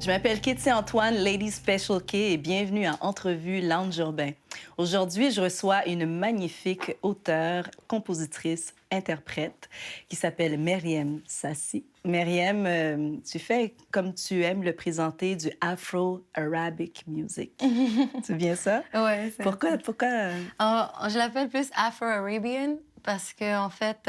Je m'appelle Kitty Antoine, Lady Special K, et bienvenue à Entrevue Lounge Urbain. Aujourd'hui, je reçois une magnifique auteure, compositrice, interprète qui s'appelle Meriem Sassi. Meriem, tu fais, comme tu aimes le présenter, du Afro-Arabic music. C'est bien ça? Oui, c'est Pourquoi? Je l'appelle plus Afro-Arabian parce que en fait,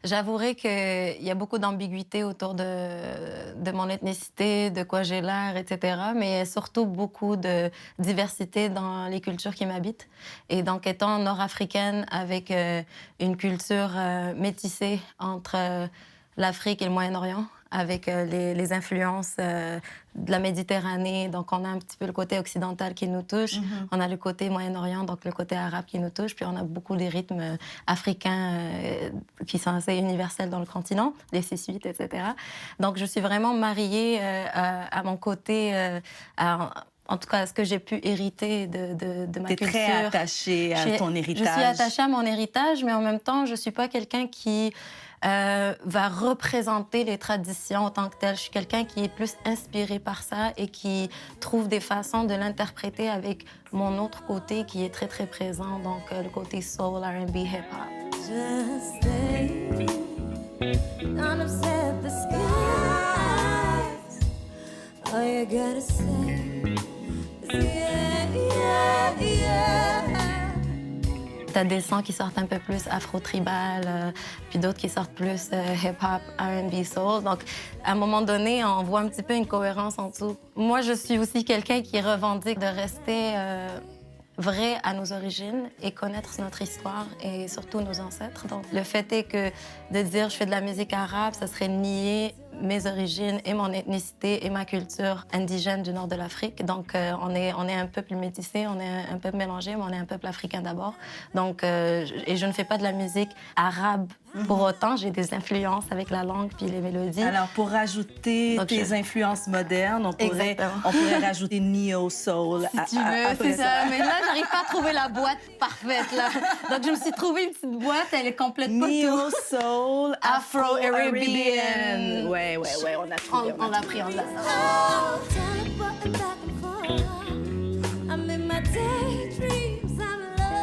j'avouerai qu'il y a beaucoup d'ambiguïté autour de mon ethnicité, de quoi j'ai l'air, etc. Mais surtout beaucoup de diversité dans les cultures qui m'habitent. Et donc, étant nord-africaine avec une culture métissée entre l'Afrique et le Moyen-Orient, avec les influences de la Méditerranée. Donc, on a un petit peu le côté occidental qui nous touche. On a le côté Moyen-Orient, donc le côté arabe qui nous touche. Puis, on a beaucoup des rythmes africains qui sont assez universels dans le continent, les 6/8, etc. Donc, je suis vraiment mariée à mon côté... En tout cas, ce que j'ai pu hériter de ma culture. Tu es très attachée à ton héritage. Je suis attachée à mon héritage, mais en même temps, je ne suis pas quelqu'un qui va représenter les traditions en tant que telles. Je suis quelqu'un qui est plus inspiré par ça et qui trouve des façons de l'interpréter avec mon autre côté qui est très, très présent, donc le côté soul, R&B, hip-hop. Just stay, don't upset the skies. All you gotta say is yeah. T'as des sons qui sortent un peu plus afro-tribal, puis d'autres qui sortent plus hip-hop, R&B, soul. Donc, à un moment donné, on voit un petit peu une cohérence en dessous. Moi, je suis aussi quelqu'un qui revendique de rester vrai à nos origines et connaître notre histoire et surtout nos ancêtres. Donc, le fait est que de dire je fais de la musique arabe, ça serait nier mes origines et mon ethnicité et ma culture indigène du nord de l'Afrique. Donc, on est un peuple métissé, on est un peuple mélangé, mais on est un peuple africain d'abord. Donc, et je ne fais pas de la musique arabe pour autant. J'ai des influences avec la langue puis les mélodies. Alors, pour rajouter tes influences modernes, on pourrait rajouter neo-soul. Si tu veux, c'est ça. Mais là, j'arrive pas à trouver la boîte parfaite, là. Donc, je me suis trouvé une petite boîte, elle est complète pas tout. Neo-soul, Afro-Arabian. Ouais, on a trouvé. On l'a pris en là.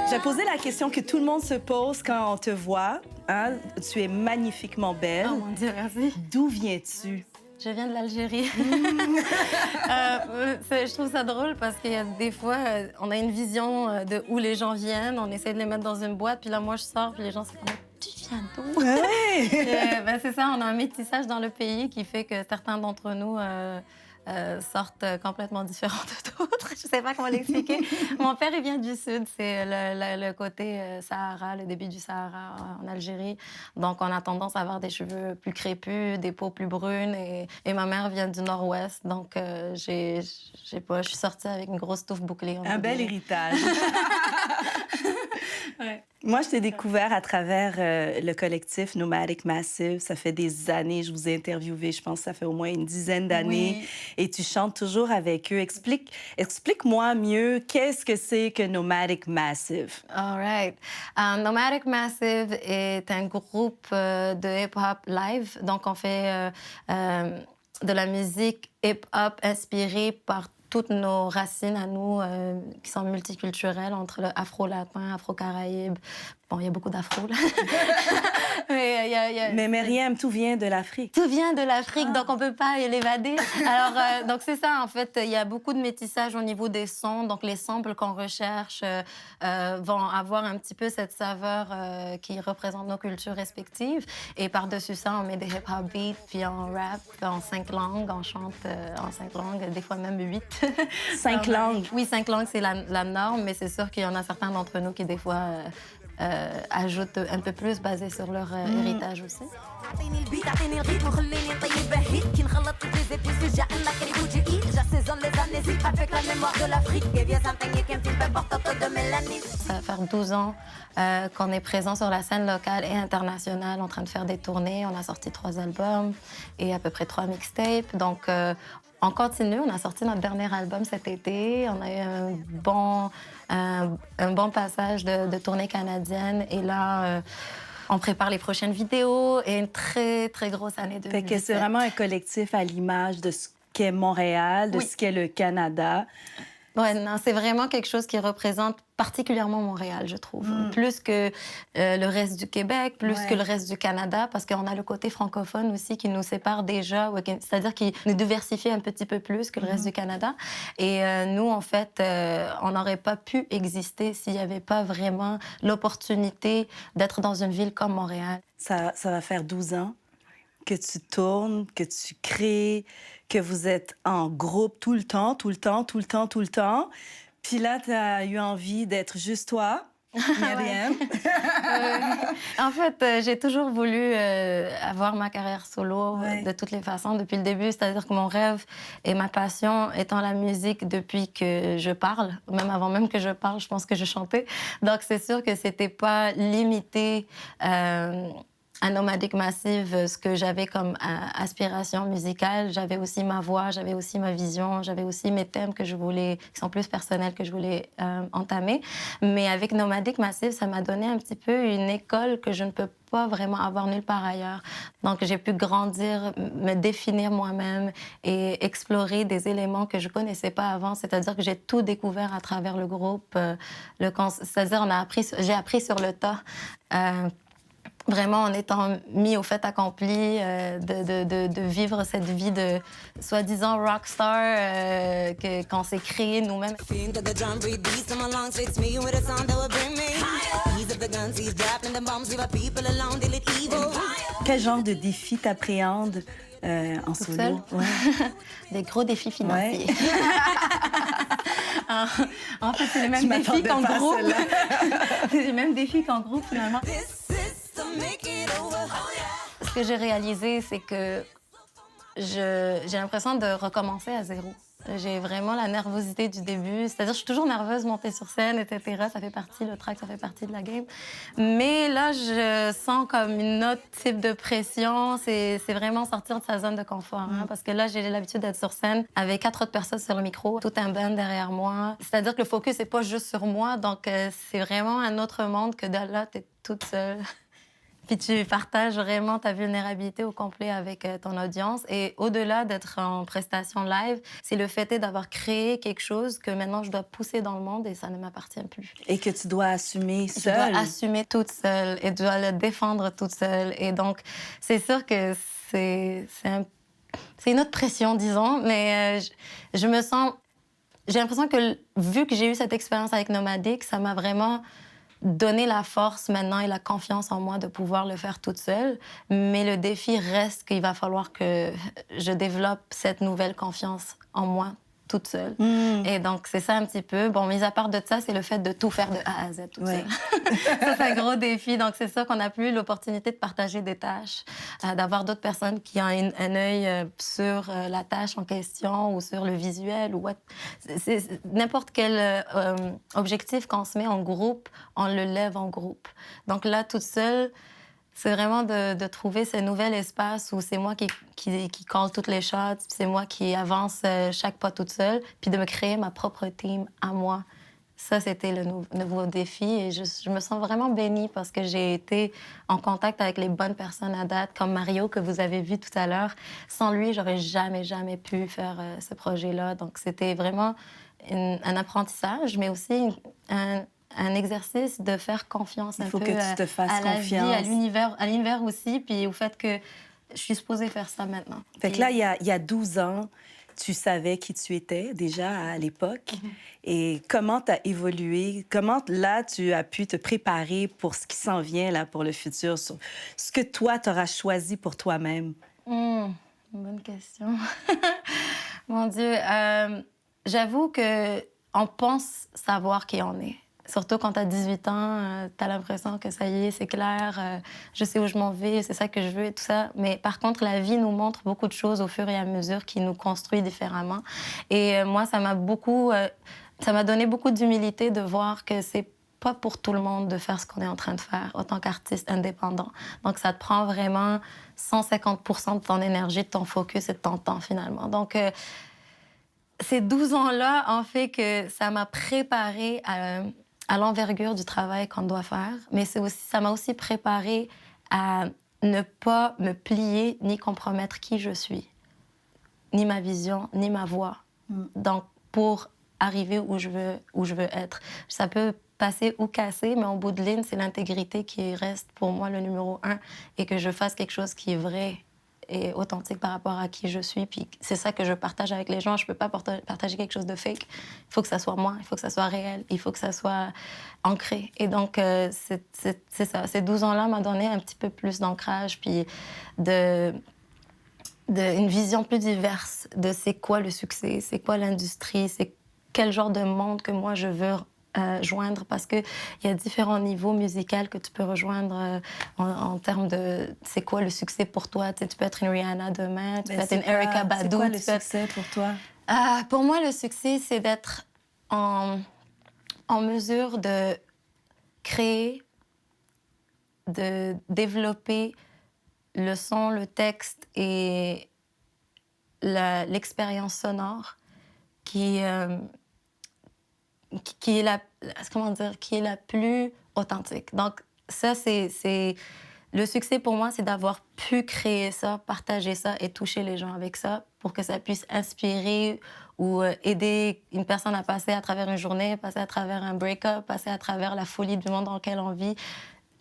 J'ai posé la question que tout le monde se pose quand on te voit. Hein? Tu es magnifiquement belle. Oh mon Dieu, merci. D'où viens-tu? Je viens de l'Algérie. Je trouve ça drôle parce qu'il y a des fois, on a une vision de où les gens viennent, on essaie de les mettre dans une boîte, puis là, moi, je sors, puis les gens, c'est comme... Tu viens d'où? Ouais. C'est ça, on a un métissage dans le pays qui fait que certains d'entre nous sortent complètement différents de d'autres. Je sais pas comment l'expliquer. Mon père, il vient du sud, c'est le côté Sahara, le début du Sahara en Algérie. Donc, on a tendance à avoir des cheveux plus crépus, des peaux plus brunes. Et ma mère vient du nord-ouest. Donc, je suis sortie avec une grosse touffe bouclée. Un bel héritage. Ouais. Moi, je t'ai découvert à travers le collectif Nomadic Massive. Ça fait des années, je vous ai interviewé, je pense que ça fait au moins une dizaine d'années. Oui. Et tu chantes toujours avec eux. Explique-moi mieux, qu'est-ce que c'est que Nomadic Massive? All right. Nomadic Massive est un groupe de hip-hop live. Donc, on fait de la musique hip-hop inspirée par toutes nos racines à nous, qui sont multiculturelles, entre le afro-latin, afro-caraïbe. Bon, il y a beaucoup d'afro, là. Mais Meriem, tout vient de l'Afrique. Tout vient de l'Afrique, donc on peut pas l'évader. Alors, donc c'est ça, en fait, il y a beaucoup de métissage au niveau des sons. Donc les samples qu'on recherche vont avoir un petit peu cette saveur qui représente nos cultures respectives. Et par-dessus ça, on met des hip-hop beats, puis on rap en 5 langues, on chante en 5 langues, des fois même 8. 5 langues. Oui, 5 langues, c'est la norme, mais c'est sûr qu'il y en a certains d'entre nous qui, des fois, ajoutent un peu plus basé sur leur héritage aussi. اعطيني البيت اعطيني الريتم وخليني نطيب هيت كي نخلط toutes les épices جعلنا كريم وجيئي j'assaisonne les amnésies avec la mémoire de l'Afrique et bien s'imprégner qu'un petit peu porte de mélanine. Ça va faire 12 ans qu'on est présent sur la scène locale et internationale en train de faire des tournées. On a sorti 3 albums et à peu près 3 mixtapes. Donc, on continue. On a sorti notre dernier album cet été. On a eu un bon passage de tournée canadienne. Et là, on prépare les prochaines vidéos et une très, très grosse année 2017. Fait que c'est vraiment un collectif à l'image de ce qu'est Montréal, de ce qu'est le Canada. Ouais, non, c'est vraiment quelque chose qui représente particulièrement Montréal, je trouve. Plus que le reste du Québec, plus que le reste du Canada, parce qu'on a le côté francophone aussi qui nous sépare déjà, c'est-à-dire qui nous diversifie un petit peu plus que le reste du Canada. Et nous, en fait, on n'aurait pas pu exister s'il n'y avait pas vraiment l'opportunité d'être dans une ville comme Montréal. Ça va faire 12 ans que tu tournes, que tu crées, que vous êtes en groupe tout le temps. Puis là, tu as eu envie d'être juste toi, Myriam. En fait, j'ai toujours voulu avoir ma carrière solo de toutes les façons depuis le début. C'est-à-dire que mon rêve et ma passion étant la musique depuis que je parle, même avant même que je parle, je pense que je chantais. Donc, c'est sûr que c'était pas limité à Nomadic Massive, ce que j'avais comme aspiration musicale. J'avais aussi ma voix, j'avais aussi ma vision, j'avais aussi mes thèmes que je voulais, qui sont plus personnels, que je voulais entamer. Mais avec Nomadic Massive, ça m'a donné un petit peu une école que je ne peux pas vraiment avoir nulle part ailleurs. Donc, j'ai pu grandir, me définir moi-même et explorer des éléments que je connaissais pas avant. C'est-à-dire que j'ai tout découvert à travers le groupe. C'est-à-dire, j'ai appris sur le tas. Vraiment en étant mis au fait accompli, de vivre cette vie de soi-disant rockstar qu'on s'est créé nous-mêmes. Quel genre de défi t'appréhendes en Toute solo? seule? Ouais. Des gros défis financiers. En fait, c'est les Je mêmes défis m'attendais qu'en pas à groupe. celle-là. C'est les mêmes défis qu'en groupe, finalement. Ce que j'ai réalisé, c'est que j'ai l'impression de recommencer à zéro. J'ai vraiment la nervosité du début. C'est-à-dire, je suis toujours nerveuse, monter sur scène, etc. Ça fait partie, le track, ça fait partie de la game. Mais là, je sens comme une autre type de pression. C'est vraiment sortir de sa zone de confort. Hein, parce que là, j'ai l'habitude d'être sur scène avec 4 autres personnes sur le micro, tout un band derrière moi. C'est-à-dire que le focus n'est pas juste sur moi. Donc, c'est vraiment un autre monde que de là, tu es toute seule. Puis tu partages vraiment ta vulnérabilité au complet avec ton audience. Et au-delà d'être en prestation live, c'est le fait d'avoir créé quelque chose que maintenant je dois pousser dans le monde et ça ne m'appartient plus. Et que tu dois assumer seule. Je dois assumer toute seule et je dois le défendre toute seule. Et donc, c'est sûr que c'est une autre pression, disons, mais je me sens... J'ai l'impression que, vu que j'ai eu cette expérience avec Nomadic, ça m'a vraiment donné la force maintenant et la confiance en moi de pouvoir le faire toute seule. Mais le défi reste qu'il va falloir que je développe cette nouvelle confiance en moi toute seule. Et donc, c'est ça un petit peu. Bon, mis à part de ça, c'est le fait de tout faire de A à Z toute seule. Ça, c'est un gros défi. Donc, c'est ça qu'on n'a plus l'opportunité de partager des tâches, d'avoir d'autres personnes qui ont un œil sur la tâche en question ou sur le visuel. C'est n'importe quel objectif qu'on se met en groupe, on le lève en groupe. Donc là, toute seule, c'est vraiment de trouver ce nouvel espace où c'est moi qui call toutes les shots, c'est moi qui avance chaque pas toute seule, puis de me créer ma propre team à moi. Ça, c'était le nouveau défi et je me sens vraiment bénie parce que j'ai été en contact avec les bonnes personnes à date, comme Mario, que vous avez vu tout à l'heure. Sans lui, j'aurais jamais pu faire ce projet-là. Donc, c'était vraiment un apprentissage, mais aussi un exercice de faire confiance un peu que tu te fasses à la confiance. vie, à l'univers aussi, puis au fait que je suis supposée faire ça maintenant. Fait que là, il y a 12 ans, tu savais qui tu étais déjà à l'époque. Et comment tu as évolué? Comment, là, tu as pu te préparer pour ce qui s'en vient, là, pour le futur, sur ce que toi, tu auras choisi pour toi-même? Bonne question. Mon Dieu. j'avoue qu'on pense savoir qui on est. Surtout quand tu as 18 ans, tu as l'impression que ça y est, c'est clair, je sais où je m'en vais, c'est ça que je veux et tout ça. Mais par contre, la vie nous montre beaucoup de choses au fur et à mesure qui nous construit différemment. Et moi, ça m'a donné beaucoup d'humilité de voir que c'est pas pour tout le monde de faire ce qu'on est en train de faire en tant qu'artiste indépendant. Donc, ça te prend vraiment 150% de ton énergie, de ton focus et de ton temps, finalement. Donc, ces 12 ans-là, en fait, que ça m'a préparée à l'envergure du travail qu'on doit faire, mais ça m'a aussi préparée à ne pas me plier ni compromettre qui je suis, ni ma vision, ni ma voix. Donc, pour arriver où je veux être. Ça peut passer ou casser, mais en bout de ligne, c'est l'intégrité qui reste pour moi le numéro 1 et que je fasse quelque chose qui est vrai et authentique par rapport à qui je suis. Puis c'est ça que je partage avec les gens. Je peux pas partager quelque chose de fake. Il faut que ça soit moi, il faut que ça soit réel, il faut que ça soit ancré. Et donc, c'est ça. Ces 12 ans-là m'ont donné un petit peu plus d'ancrage, puis une vision plus diverse de c'est quoi le succès, c'est quoi l'industrie, c'est quel genre de monde que moi je veux joindre, parce qu'il y a différents niveaux musicaux que tu peux rejoindre en termes de c'est quoi le succès pour toi. Tu sais, tu peux être une Rihanna demain, tu peux être une Erykah Badu. C'est quoi le succès pour toi? Pour moi, le succès, c'est d'être en mesure de créer, de développer le son, le texte et l'expérience sonore qui est la plus authentique. Donc, ça, c'est... Le succès, pour moi, c'est d'avoir pu créer ça, partager ça et toucher les gens avec ça pour que ça puisse inspirer ou aider une personne à passer à travers une journée, passer à travers un break-up, passer à travers la folie du monde dans lequel on vit.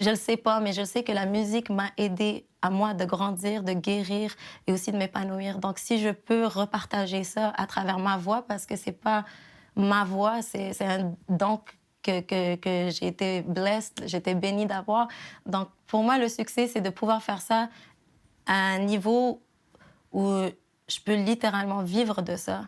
Je le sais pas, mais je sais que la musique m'a aidée à moi de grandir, de guérir et aussi de m'épanouir. Donc, si je peux repartager ça à travers ma voix, parce que c'est pas ma voix, c'est un don que j'ai été blessed, j'ai été bénie d'avoir. Donc, pour moi, le succès, c'est de pouvoir faire ça à un niveau où je peux littéralement vivre de ça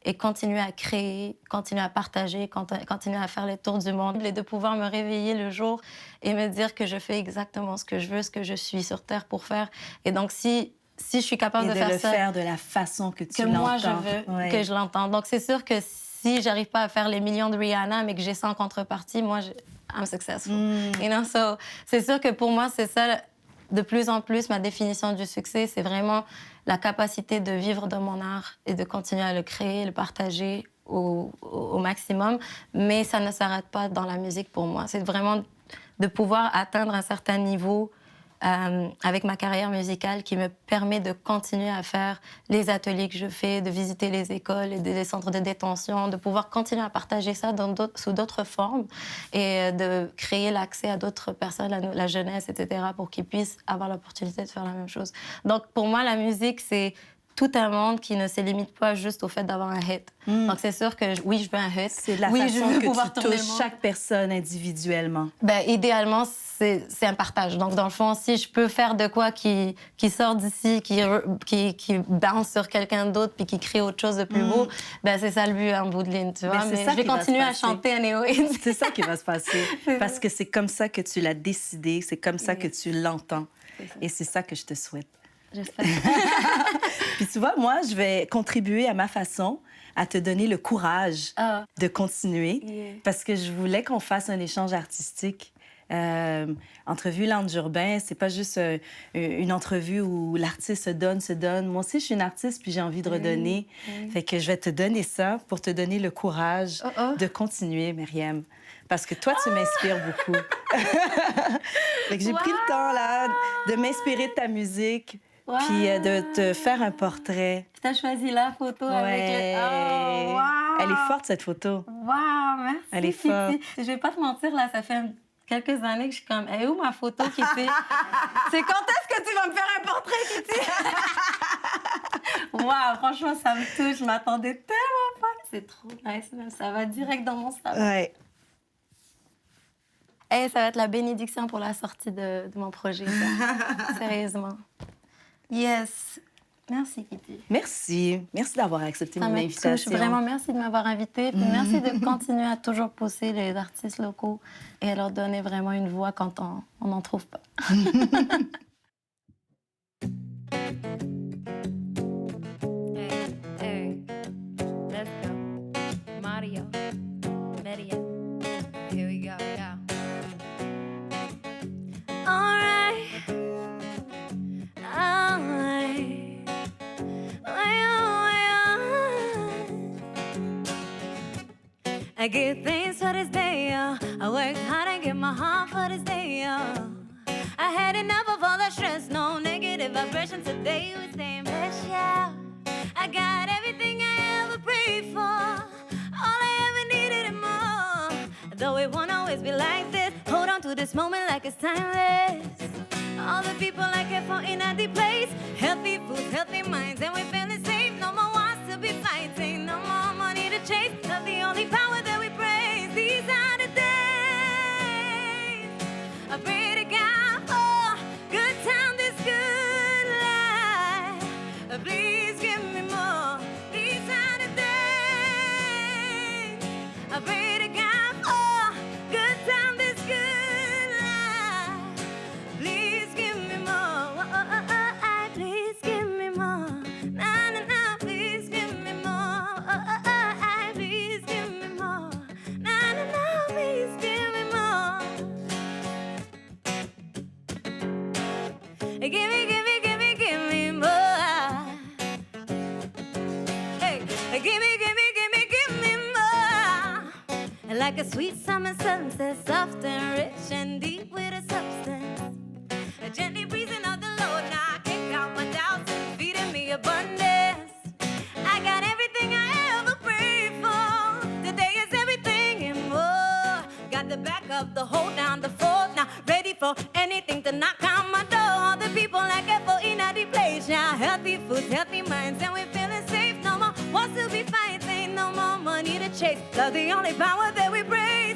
et continuer à créer, continuer à partager, continuer à faire les tours du monde et de pouvoir me réveiller le jour et me dire que je fais exactement ce que je veux, ce que je suis sur Terre pour faire. Et donc, si je suis capable de faire ça... Et de le faire de la façon que tu l'entends. Que moi, je veux que je l'entende. Donc, c'est sûr que si j'arrive pas à faire les millions de Rihanna, mais que j'ai ça en contrepartie, moi, I'm successful. You know? So, c'est sûr que pour moi, c'est ça, de plus en plus, ma définition du succès, c'est vraiment la capacité de vivre de mon art et de continuer à le créer, le partager au maximum. Mais ça ne s'arrête pas dans la musique pour moi. C'est vraiment de pouvoir atteindre un certain niveau avec ma carrière musicale qui me permet de continuer à faire les ateliers que je fais, de visiter les écoles et les centres de détention, de pouvoir continuer à partager ça sous d'autres formes et de créer l'accès à d'autres personnes, la jeunesse, etc., pour qu'ils puissent avoir l'opportunité de faire la même chose. Donc, pour moi, la musique, c'est tout un monde qui ne se limite pas juste au fait d'avoir un hit. Donc, c'est sûr que oui, je veux un hit. C'est de la façon que tu touches chaque personne individuellement. Ben, idéalement, c'est un partage. Donc, dans le fond, si je peux faire de quoi qui sort d'ici, qui bounce sur quelqu'un d'autre puis qui crée autre chose de plus beau, ben, c'est ça le but en bout de ligne, tu vois. Mais je vais continuer à chanter anyway. C'est ça qui va se passer. Parce que c'est comme ça que tu l'as décidé, c'est comme ça que tu l'entends. Et c'est ça que je te souhaite. J'espère. Puis tu vois, moi, je vais contribuer à ma façon à te donner le courage de continuer parce que je voulais qu'on fasse un échange artistique. Entrevue Lounge Urbain, c'est pas juste une entrevue où l'artiste se donne. Moi aussi, je suis une artiste puis j'ai envie de redonner. Fait que je vais te donner ça pour te donner le courage de continuer, Myriam. Parce que toi, tu m'inspires beaucoup. Fait que j'ai pris le temps, là, de m'inspirer de ta musique. Wow. Puis de te faire un portrait. Tu as choisi la photo avec le... Oh, wow. Elle est forte, cette photo. Wow, merci. Elle est forte. Je vais pas te mentir, là, ça fait quelques années que je suis comme... Elle est où ma photo, Kitty? C'est quand est-ce que tu vas me faire un portrait, Kitty? Wow, franchement, ça me touche. Je m'attendais tellement pas. C'est trop nice. Ça va direct dans mon salon. Ouais. Hey, ça va être la bénédiction pour la sortie de mon projet, ça. Sérieusement. Yes. Merci, Kitty. Merci. Merci d'avoir accepté Ça mon me invitation. touche. Vraiment, merci de m'avoir invitée. Puis merci de continuer à toujours pousser les artistes locaux et à leur donner vraiment une voix quand on n'en trouve pas. Hey, let's go. Mario, Maria. Here we go, yeah. All right. All right. I give thanks for this day, yo. I worked hard and get my heart for this day, yo. I had enough of all the stress, no negative vibration. Today was staying blessed, yeah. I got everything I ever prayed for, all I ever needed and more. Though it won't always be like this, hold on to this moment like it's timeless. All the people I care for in a deep place, healthy foods, healthy minds, and we're feeling safe. No more wants to be fighting, no more money to chase. Love the only power that we praise. These are the days I pray to God for good time, this good life. Please give me more. These are the days I pray to God for good time, this good life. Please give me more. Please give me more. Na na na. Please give me more. Please give me more. Na na na. Please give me more. Give me, give me, give me, give me more. Hey, give me, give me, give me, give me more. Like a sweet summer sunset, soft and rich and deep with a substance. A gently breezing of the Lord, now I kick out my doubts and feeding me abundance. I got everything I ever prayed for. Today is everything and more. Got the back up, the hold down, the fold. Now ready for anything to knock on my door. All the people I care for in a deep place. Now healthy foods, healthy minds, and we're feeling safe. No more wants to be fighting, no more money to chase. Love the only power that we praise.